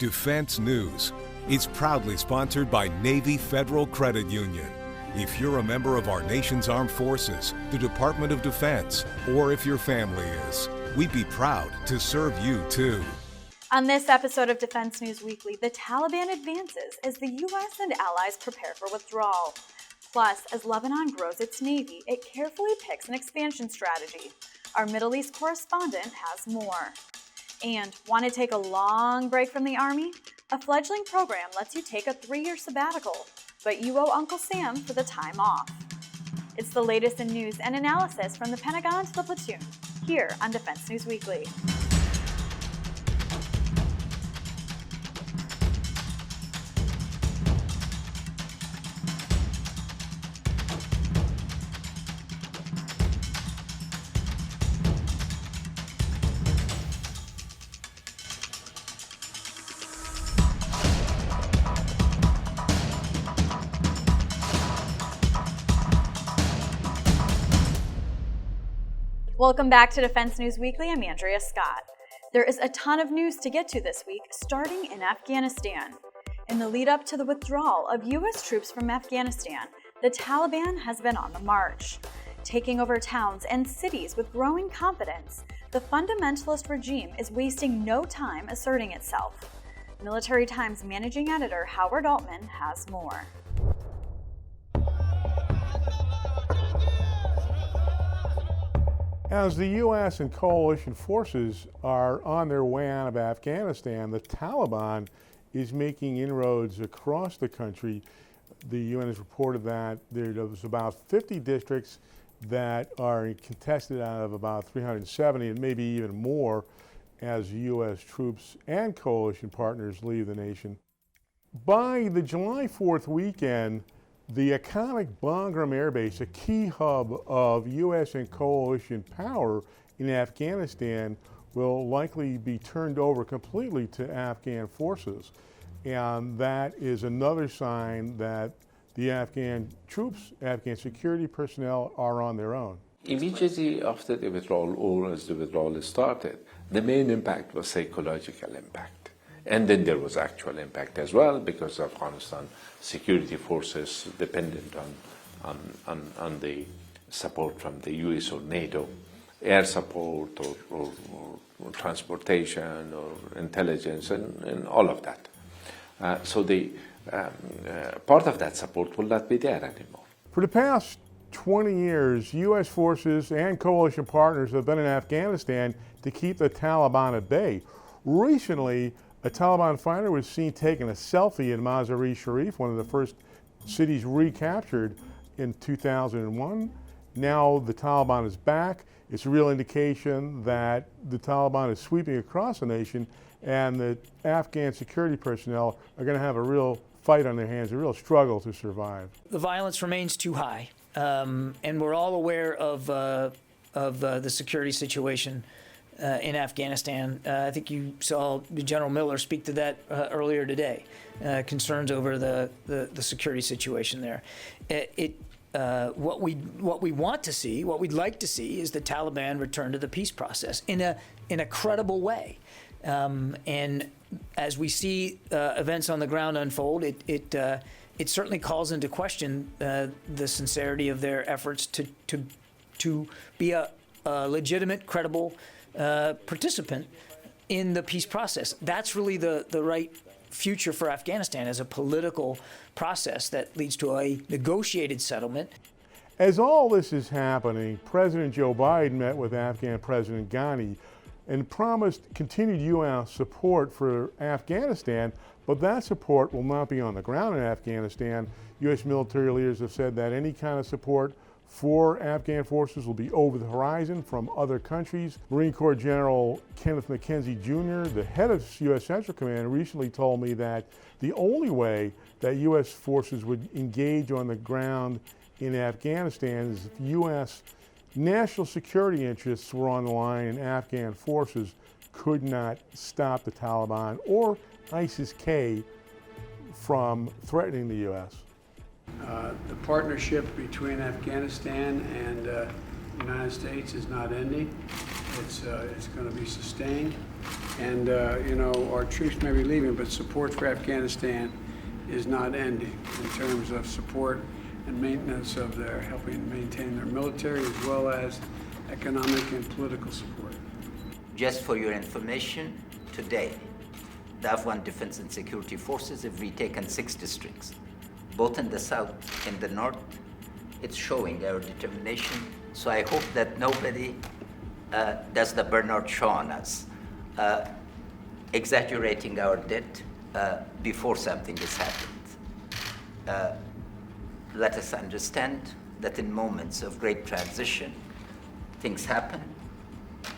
Defense News. It's proudly sponsored by Navy Federal Credit Union. If you're a member of our nation's armed forces, the Department of Defense, or if your family is, we'd be proud to serve you too. On this episode of Defense News Weekly, the Taliban advances as the U.S. and allies prepare for withdrawal. Plus, as Lebanon grows its navy, it carefully picks an expansion strategy. Our Middle East correspondent has more. And want to take a long break from the Army? A fledgling program lets you take a 3-year sabbatical, but you owe Uncle Sam for the time off. It's the latest in news and analysis from the Pentagon to the platoon, here on Defense News Weekly. Welcome back to Defense News Weekly. I'm Andrea Scott. There is a ton of news to get to this week, starting in Afghanistan. In the lead up to the withdrawal of U.S. troops from Afghanistan, the Taliban has been on the march. Taking over towns and cities with growing confidence, the fundamentalist regime is wasting no time asserting itself. Military Times managing editor Howard Altman has more. As the U.S. and coalition forces are on their way out of Afghanistan, the Taliban is making inroads across the country. The UN has reported that there's about 50 districts that are contested out of about 370, and maybe even more as U.S. troops and coalition partners leave the nation. By the July 4th weekend, the iconic Bagram Air Base, a key hub of U.S. and coalition power in Afghanistan, will likely be turned over completely to Afghan forces. And that is another sign that the Afghan troops, Afghan security personnel, are on their own. Immediately after the withdrawal, or as the withdrawal started, the main impact was psychological impact. And then there was actual impact as well, because Afghanistan security forces dependent on the support from the US or NATO, air support or transportation or intelligence and all of that. So the part of that support will not be there anymore. For the past 20 years, U.S. forces and coalition partners have been in Afghanistan to keep the Taliban at bay. Recently, a Taliban fighter was seen taking a selfie in Mazar-e-Sharif, one of the first cities recaptured in 2001. Now the Taliban is back. It's a real indication that the Taliban is sweeping across the nation, and the Afghan security personnel are going to have a real fight on their hands, a real struggle to survive. The violence remains too high, and we're all aware of the security situation in Afghanistan. I think you saw General Miller speak to that earlier today. Concerns over the security situation there. What we want to see, what we'd like to see, is the Taliban return to the peace process in a credible way. And as we see events on the ground unfold, it certainly calls into question the sincerity of their efforts to be a legitimate, credible participant in the peace process. That's really the right future for Afghanistan, as a political process that leads to a negotiated settlement. As all this is happening, President Joe Biden met with Afghan President Ghani and promised continued U.S. support for Afghanistan, but that support will not be on the ground in Afghanistan. U.S. military leaders have said that any kind of support for Afghan forces will be over the horizon from other countries. Marine Corps General Kenneth McKenzie Jr., the head of U.S. Central Command, recently told me that the only way that U.S. forces would engage on the ground in Afghanistan is if U.S. national security interests were on the line and Afghan forces could not stop the Taliban or ISIS-K from threatening the U.S. The partnership between Afghanistan and the United States is not ending. It's going to be sustained, and our troops may be leaving, but support for Afghanistan is not ending in terms of support and maintenance of their helping maintain their military as well as economic and political support. Just for your information, today, the Afghan Defense and Security Forces have retaken 6 districts, both in the south and the north. It's showing our determination. So I hope that nobody does the Bernard Shaw on us, exaggerating our debt before something has happened. Let us understand that in moments of great transition, things happen,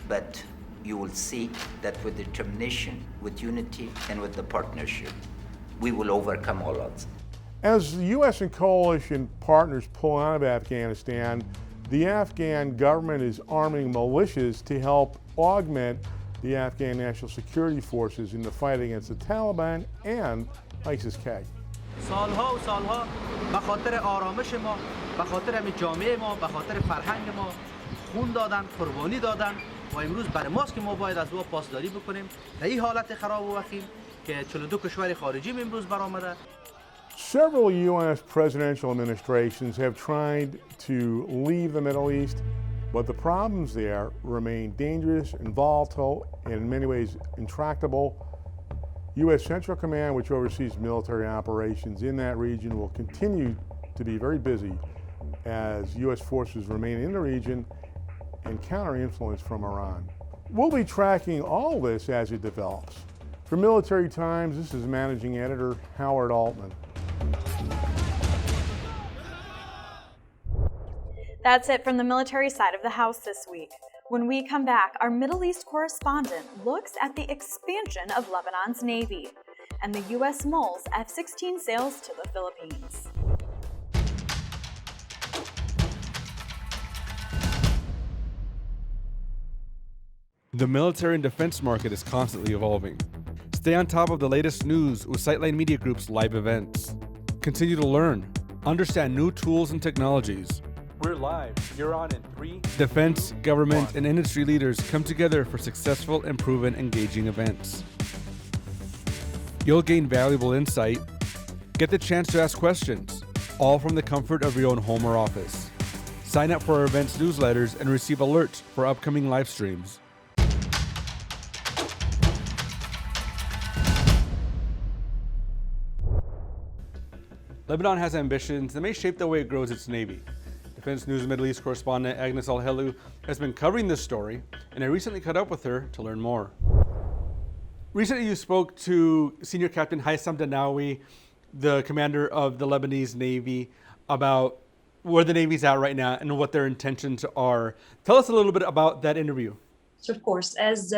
but you will see that with determination, with unity, and with the partnership, we will overcome all odds. As the U.S. and coalition partners pull out of Afghanistan, the Afghan government is arming militias to help augment the Afghan National Security Forces in the fight against the Taliban and ISIS-K. سالها و سالها به خاطر آرامش ما، به خاطر همین جامعه ما، به خاطر فرهنگ ما خون دادن، قربانی دادن و امروز برای ماست که ما باید از او پاسداری بکنیم. در این حالت خراب و وخیم که 42 کشور خارجی امروز برآمده. Several U.S. presidential administrations have tried to leave the Middle East, but the problems there remain dangerous and volatile and in many ways intractable. U.S. Central Command, which oversees military operations in that region, will continue to be very busy as U.S. forces remain in the region and counter influence from Iran. We'll be tracking all this as it develops. For Military Times, this is Managing Editor Howard Altman. That's it from the military side of the house this week. When we come back, our Middle East correspondent looks at the expansion of Lebanon's Navy and the U.S. MOL's F-16 sales to the Philippines. The military and defense market is constantly evolving. Stay on top of the latest news with Sightline Media Group's live events. Continue to learn, understand new tools and technologies. We're live. You're on in 3. Defense, government, and industry leaders come together for successful and proven engaging events. You'll gain valuable insight, get the chance to ask questions, all from the comfort of your own home or office. Sign up for our events newsletters and receive alerts for upcoming live streams. Lebanon has ambitions that may shape the way it grows its Navy. Defense News Middle East correspondent Agnes Al-Helu has been covering this story, and I recently caught up with her to learn more. Recently you spoke to Senior Captain Haitham Danawi, the commander of the Lebanese Navy, about where the Navy's at right now and what their intentions are. Tell us a little bit about that interview. So of course, as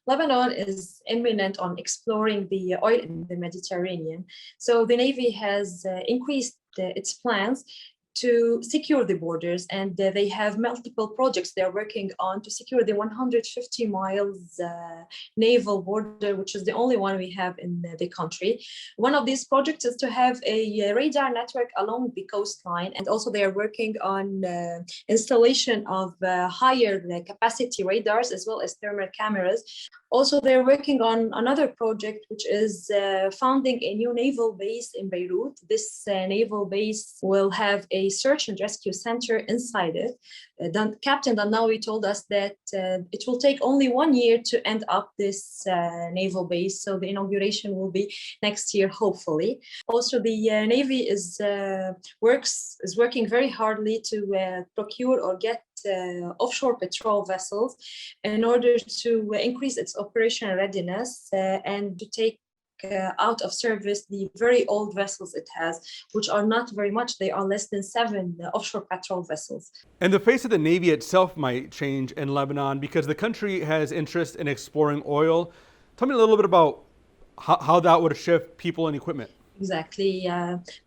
Lebanon is imminent on exploring the oil in the Mediterranean, so the Navy has increased its plans to secure the borders, and they have multiple projects they are working on to secure the 150 miles naval border, which is the only one we have in the country. One of these projects is to have a radar network along the coastline, and also they are working on installation of higher capacity radars as well as thermal cameras. Also, they're working on another project, which is founding a new naval base in Beirut. This naval base will have a search and rescue center inside it. Captain Danawi told us that it will take only 1 year to end up this naval base. So the inauguration will be next year, hopefully. Also, the Navy is working very hardly to procure or get offshore patrol vessels in order to increase its operational readiness and to take out of service the very old vessels it has, which are not very much. They are less than 7 offshore patrol vessels. And the face of the Navy itself might change in Lebanon because the country has interest in exploring oil. Tell me a little bit about how that would shift people and equipment. Exactly.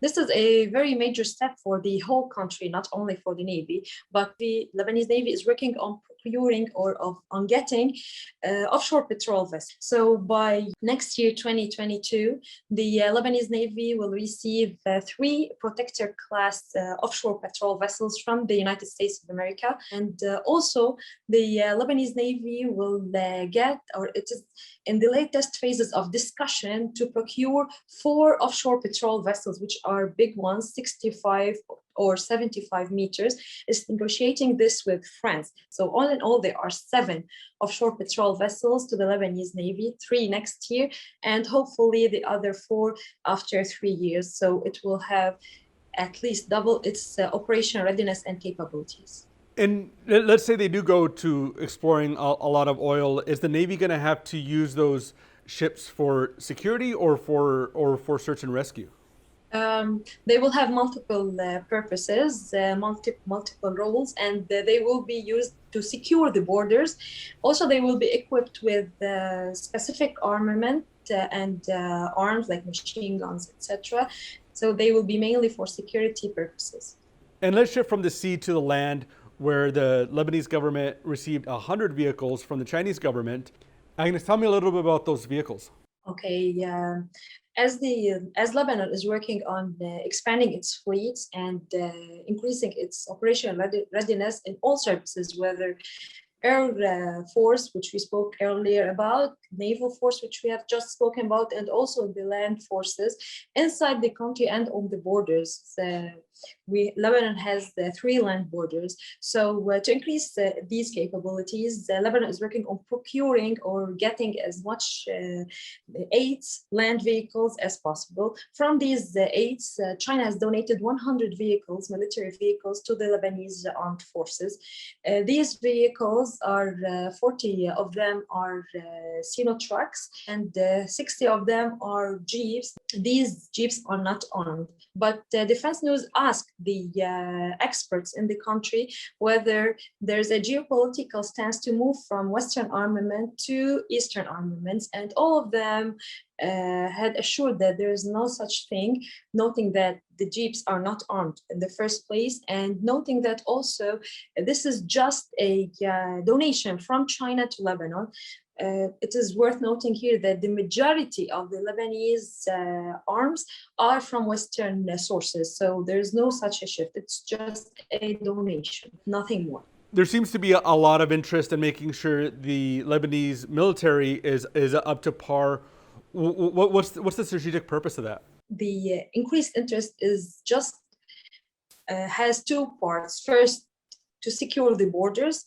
This is a very major step for the whole country, not only for the Navy, but the Lebanese Navy is working on procuring or on getting offshore patrol vessels. So by next year, 2022, the Lebanese Navy will receive 3 Protector class offshore patrol vessels from the United States of America. And also the Lebanese Navy will get, or it is in the latest phases of discussion, to procure 4 offshore patrol vessels, which are big ones, 65 or 75 meters, is negotiating this with France. So all in all, there are 7 offshore patrol vessels to the Lebanese Navy, 3 next year, and hopefully the other 4 after 3 years. So it will have at least double its operational readiness and capabilities. And let's say they do go to exploring a lot of oil. Is the Navy going to have to use those ships for security or for search and rescue? They will have multiple purposes, multiple roles, and they will be used to secure the borders. Also, they will be equipped with specific armament and arms like machine guns, etc. So they will be mainly for security purposes. And let's shift from the sea to the land, where the Lebanese government received 100 vehicles from the Chinese government. Agnes, tell me a little bit about those vehicles. Okay, as Lebanon is working on expanding its fleets and increasing its operational readiness in all services, whether air force, which we spoke earlier about, naval force, which we have just spoken about, and also the land forces inside the country and on the borders. Lebanon has 3 land borders. So to increase these capabilities, Lebanon is working on procuring or getting as much 8 land vehicles as possible. From these 8, China has donated 100 vehicles, military vehicles, to the Lebanese armed forces. These vehicles are 40 of them are Sino trucks, and 60 of them are jeeps. These jeeps are not armed, but Defense News asked the experts in the country whether there's a geopolitical stance to move from Western armament to Eastern armaments, and all of them had assured that there is no such thing, noting that the jeeps are not armed in the first place, and noting that also this is just a donation from China to Lebanon. It is worth noting here that the majority of the Lebanese arms are from Western sources, so there's no such a shift. It's just a donation, nothing more. There seems to be a lot of interest in making sure the Lebanese military is up to par. What's the strategic purpose of that? The increased interest is just has 2 parts. First, to secure the borders,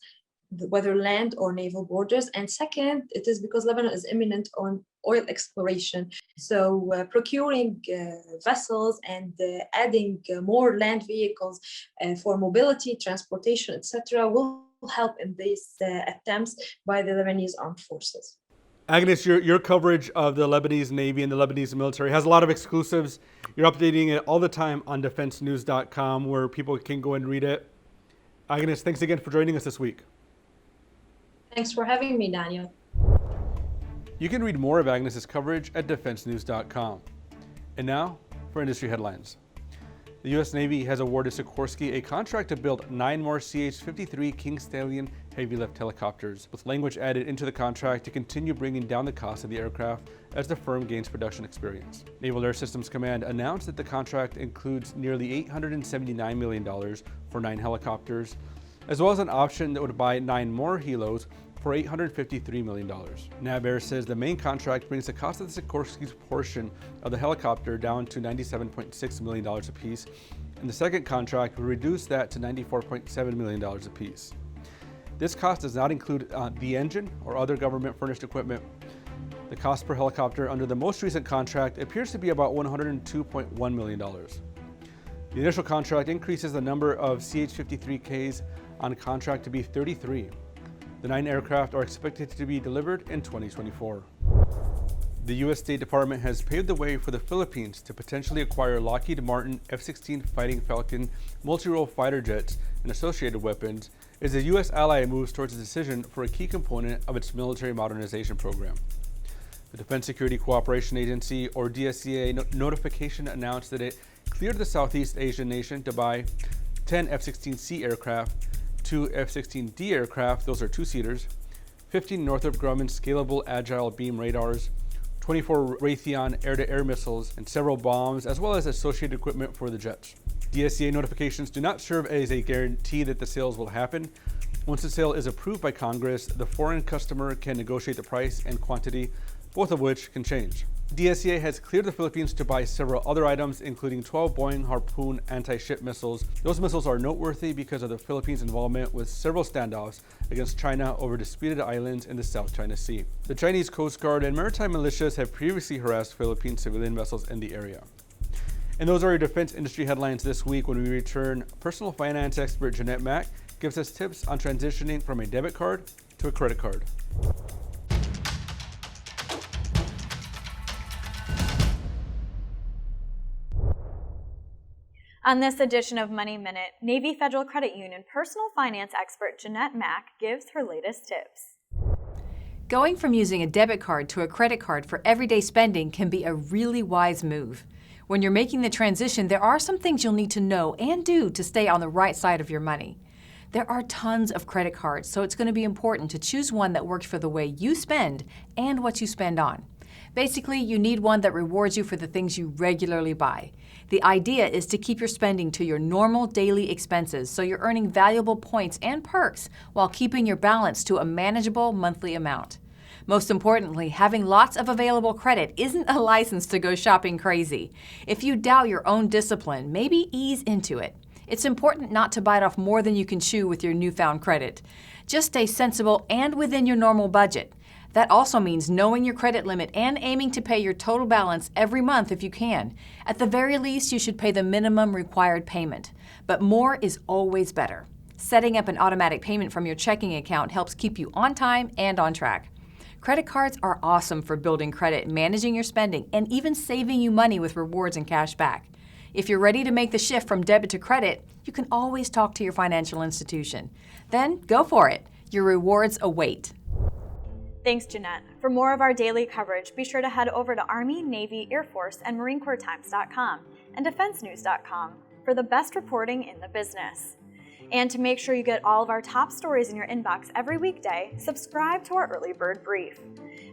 whether land or naval borders, and second, it is because Lebanon is imminent on oil exploration. So procuring vessels and adding more land vehicles for mobility, transportation, etc., will help in these attempts by the Lebanese armed forces. Agnes, your coverage of the Lebanese Navy and the Lebanese military has a lot of exclusives. You're updating it all the time on defensenews.com, where people can go and read it. Agnes, thanks again for joining us this week. Thanks for having me, Daniel. You can read more of Agnes's coverage at defensenews.com. And now for industry headlines. The U.S. Navy has awarded Sikorsky a contract to build 9 more CH-53 King Stallion heavy lift helicopters, with language added into the contract to continue bringing down the cost of the aircraft as the firm gains production experience. Naval Air Systems Command announced that the contract includes nearly $879 million for 9 helicopters, as well as an option that would buy 9 more helos for $853 million. NAVAIR says the main contract brings the cost of the Sikorsky's portion of the helicopter down to $97.6 million apiece, and the second contract will reduce that to $94.7 million apiece. This cost does not include the engine or other government-furnished equipment. The cost per helicopter under the most recent contract appears to be about $102.1 million. The initial contract increases the number of CH-53Ks on contract to be 33. The 9 aircraft are expected to be delivered in 2024. The U.S. State Department has paved the way for the Philippines to potentially acquire Lockheed Martin F-16 Fighting Falcon multi-role fighter jets and associated weapons as the U.S. ally moves towards a decision for a key component of its military modernization program. The Defense Security Cooperation Agency, or DSCA, notification announced that it cleared the Southeast Asian nation to buy 10 F-16C aircraft, 2 F-16D aircraft, those are two-seaters, 15 Northrop Grumman scalable agile beam radars, 24 Raytheon air-to-air missiles, and several bombs, as well as associated equipment for the jets. DSCA notifications do not serve as a guarantee that the sales will happen. Once the sale is approved by Congress, the foreign customer can negotiate the price and quantity, both of which can change. DSCA has cleared the Philippines to buy several other items, including 12 Boeing Harpoon anti-ship missiles. Those missiles are noteworthy because of the Philippines' involvement with several standoffs against China over disputed islands in the South China Sea. The Chinese Coast Guard and maritime militias have previously harassed Philippine civilian vessels in the area. And those are your defense industry headlines this week. When we return, personal finance expert Jeanette Mack gives us tips on transitioning from a debit card to a credit card. On this edition of Money Minute, Navy Federal Credit Union personal finance expert Jeanette Mack gives her latest tips. Going from using a debit card to a credit card for everyday spending can be a really wise move. When you're making the transition, there are some things you'll need to know and do to stay on the right side of your money. There are tons of credit cards, so it's going to be important to choose one that works for the way you spend and what you spend on. Basically, you need one that rewards you for the things you regularly buy. The idea is to keep your spending to your normal daily expenses, so you're earning valuable points and perks while keeping your balance to a manageable monthly amount. Most importantly, having lots of available credit isn't a license to go shopping crazy. If you doubt your own discipline, maybe ease into it. It's important not to bite off more than you can chew with your newfound credit. Just stay sensible and within your normal budget. That also means knowing your credit limit and aiming to pay your total balance every month if you can. At the very least, you should pay the minimum required payment. But more is always better. Setting up an automatic payment from your checking account helps keep you on time and on track. Credit cards are awesome for building credit, managing your spending, and even saving you money with rewards and cash back. If you're ready to make the shift from debit to credit, you can always talk to your financial institution. Then go for it. Your rewards await. Thanks, Jeanette. For more of our daily coverage, be sure to head over to Army, Navy, Air Force, and MarineCorpsTimes.com and DefenseNews.com for the best reporting in the business. And to make sure you get all of our top stories in your inbox every weekday, subscribe to our Early Bird Brief.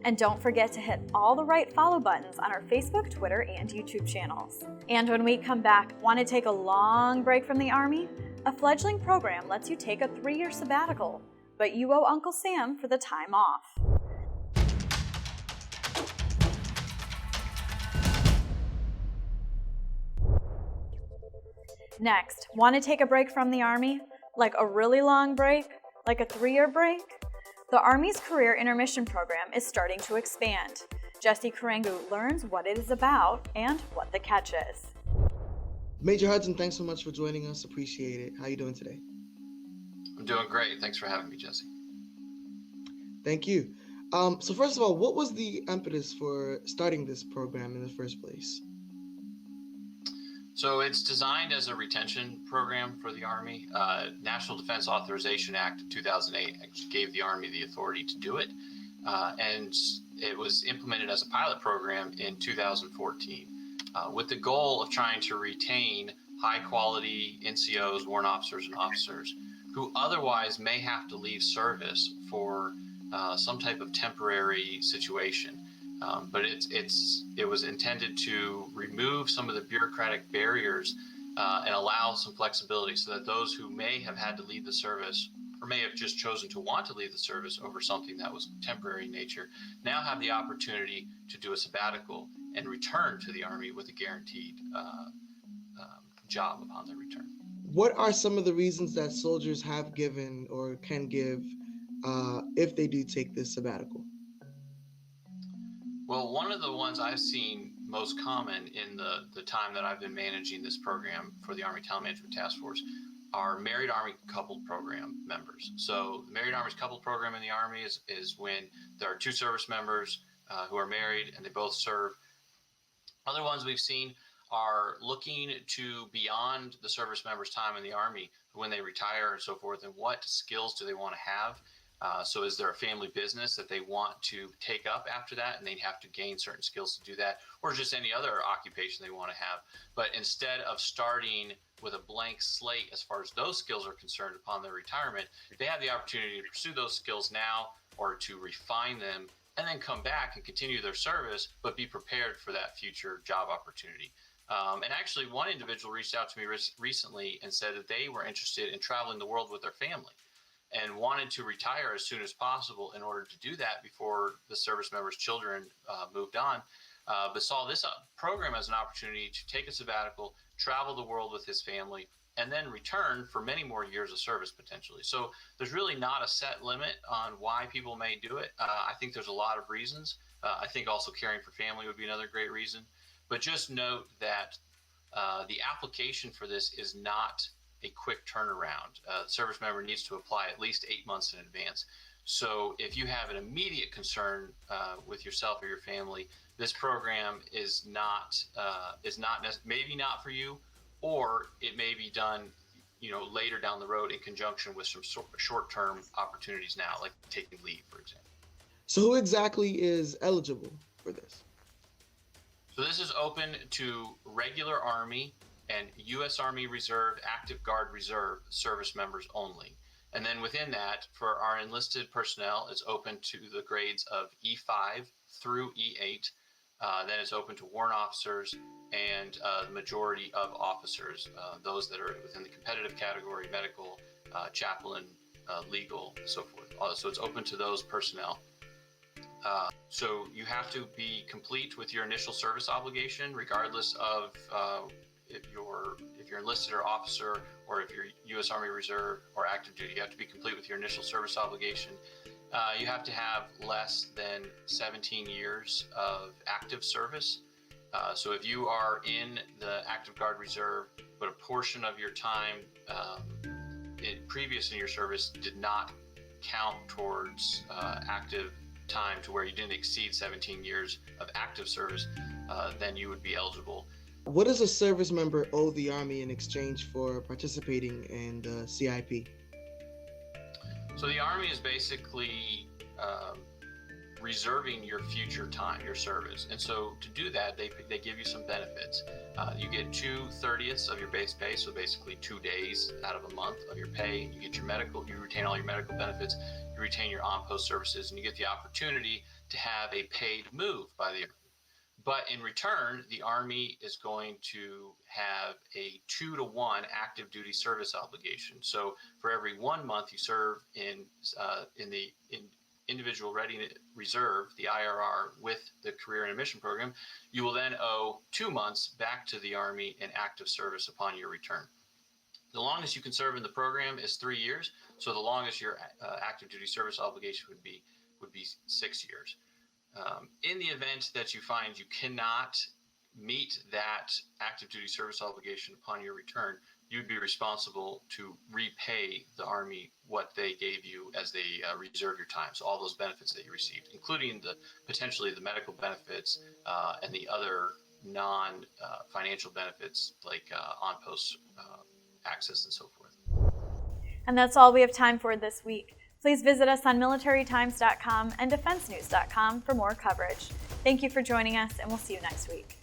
And don't forget to hit all the right follow buttons on our Facebook, Twitter, and YouTube channels. And when we come back, want to take a long break from the Army? A fledgling program lets you take a 3-year sabbatical, but you owe Uncle Sam for the time off. Next, want to take a break from the Army? Like a really long break? Like a 3-year break? The Army's Career Intermission Program is starting to expand. Jesse Karangu learns what it is about and what the catch is. Major Hudson, thanks so much for joining us. Appreciate it. How are you doing today? I'm doing great. Thanks for having me, Jesse. Thank you. So first of all, what was the impetus for starting this program in the first place? So it's designed as a retention program for the Army. National Defense Authorization Act of 2008 gave the Army the authority to do it. And it was implemented as a pilot program in 2014 with the goal of trying to retain high quality NCOs, warrant officers, and officers who otherwise may have to leave service for some type of temporary situation. But it was intended to remove some of the bureaucratic barriers and allow some flexibility so that those who may have had to leave the service or may have just chosen to want to leave the service over something that was temporary in nature now have the opportunity to do a sabbatical and return to the Army with a guaranteed job upon their return. What are some of the reasons that soldiers have given or can give if they do take this sabbatical? Well, one of the ones I've seen most common in the time that I've been managing this program for the Army Talent Management Task Force are married Army coupled program members. So the married Army's coupled program in the Army is when there are 2 service members who are married and they both serve. Other ones we've seen are looking to beyond the service member's time in the Army when they retire and so forth, and what skills do they want to have So is there a family business that they want to take up after that, and they'd have to gain certain skills to do that, or just any other occupation they want to have? But instead of starting with a blank slate as far as those skills are concerned upon their retirement, they have the opportunity to pursue those skills now or to refine them and then come back and continue their service, but be prepared for that future job opportunity. And actually, one individual reached out to me recently and said that they were interested in traveling the world with their family and wanted to retire as soon as possible in order to do that before the service member's children moved on, but saw this program as an opportunity to take a sabbatical, travel the world with his family, and then return for many more years of service potentially. So there's really not a set limit on why people may do it. I think there's a lot of reasons. I think also caring for family would be another great reason. But just note that the application for this is not a quick turnaround. The service member needs to apply at least 8 months in advance. So if you have an immediate concern with yourself or your family, this program is not maybe not for you, or it may be done, later down the road in conjunction with some short-term opportunities now, like taking leave, for example. So who exactly is eligible for this? So this is open to regular Army and U.S. Army Reserve, Active Guard Reserve service members only. And then within that, for our enlisted personnel, it's open to the grades of E5 through E8. Then it's open to warrant officers and the majority of officers, those that are within the competitive category, medical, chaplain, legal, and so forth. So it's open to those personnel. So you have to be complete with your initial service obligation, regardless of if you're enlisted or officer, or if you're U.S. Army Reserve or active duty. You have to be complete with your initial service obligation. You have to have less than 17 years of active service. So if you are in the Active Guard Reserve, but a portion of your time previous in your service did not count towards active time to where you didn't exceed 17 years of active service, then you would be eligible. What does a service member owe the Army in exchange for participating in the CIP? So the Army is basically reserving your future time, your service. And so to do that, they give you some benefits. You get 2/30ths of your base pay, so basically 2 days out of a month of your pay. You get your medical, you retain all your medical benefits, you retain your on-post services, and you get the opportunity to have a paid move by the Army. But in return, the Army is going to have a 2-to-1 active duty service obligation. So for every 1 month you serve in Individual Readiness Reserve, the IRR, with the Career and Admission Program, you will then owe 2 months back to the Army in active service upon your return. The longest you can serve in the program is 3 years. So the longest your active duty service obligation would be 6 years. In the event that you find you cannot meet that active duty service obligation upon your return, you'd be responsible to repay the Army what they gave you as they reserve your time. So all those benefits that you received, including potentially the medical benefits and the other non-financial benefits like on-post access and so forth. And that's all we have time for this week. Please visit us on militarytimes.com and defensenews.com for more coverage. Thank you for joining us, and we'll see you next week.